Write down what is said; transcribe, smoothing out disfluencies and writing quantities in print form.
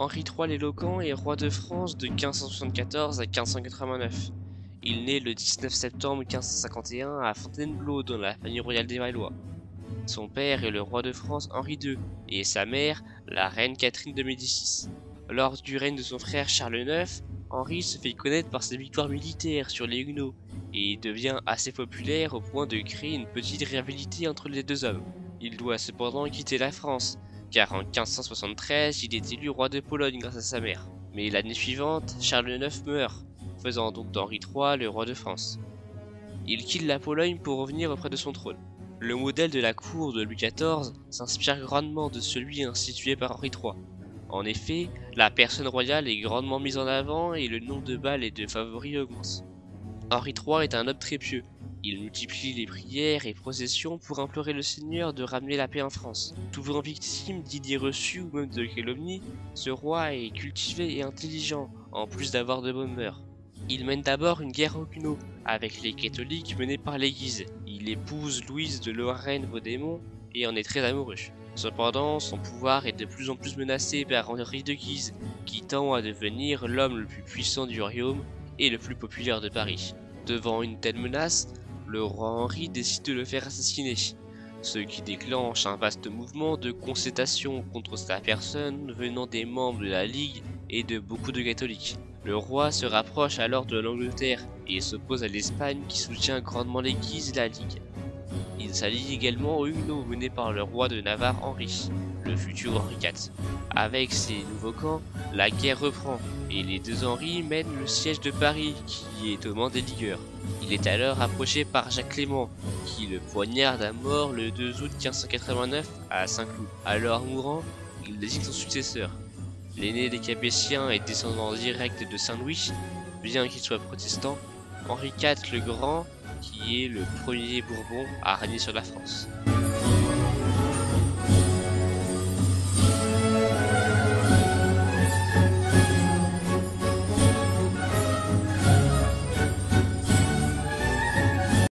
Henri III l'Éloquent est roi de France de 1574 à 1589. Il naît le 19 septembre 1551 à Fontainebleau dans la famille royale des Valois. Son père est le roi de France Henri II et sa mère, la reine Catherine de Médicis. Lors du règne de son frère Charles IX, Henri se fait connaître par ses victoires militaires sur les Huguenots et devient assez populaire au point de créer une petite rivalité entre les deux hommes. Il doit cependant quitter la France, car en 1573, il est élu roi de Pologne grâce à sa mère. Mais l'année suivante, Charles IX meurt, faisant donc d'Henri III le roi de France. Il quitte la Pologne pour revenir auprès de son trône. Le modèle de la cour de Louis XIV s'inspire grandement de celui institué par Henri III. En effet, la personne royale est grandement mise en avant et le nombre de bals et de favoris augmente. Henri III est un homme très pieux. Il multiplie les prières et processions pour implorer le Seigneur de ramener la paix en France. Souvent victime d'idées reçues ou même de calomnies, ce roi est cultivé et intelligent, en plus d'avoir de bonnes mœurs. Il mène d'abord une guerre aux Huguenots avec les catholiques menée par l'Église. Il épouse Louise de Lorraine-Vaudémont et en est très amoureux. Cependant, son pouvoir est de plus en plus menacé par Henri de Guise, qui tend à devenir l'homme le plus puissant du royaume et le plus populaire de Paris. Devant une telle menace, le roi Henri décide de le faire assassiner, ce qui déclenche un vaste mouvement de contestation contre sa personne venant des membres de la Ligue et de beaucoup de catholiques. Le roi se rapproche alors de l'Angleterre et s'oppose à l'Espagne qui soutient grandement l'Église et la Ligue. Il s'allie également aux Huguenots menés par le roi de Navarre Henri, le futur Henri IV. Avec ces nouveaux camps, la guerre reprend et les deux Henri mènent le siège de Paris qui est aux mains des ligueurs. Il est alors approché par Jacques Clément qui le poignarde à mort le 2 août 1589 à Saint-Cloud. Alors mourant, il désigne son successeur. L'aîné des Capétiens est descendant direct de Saint-Louis, bien qu'il soit protestant. Henri IV le Grand, qui est le premier Bourbon à régner sur la France.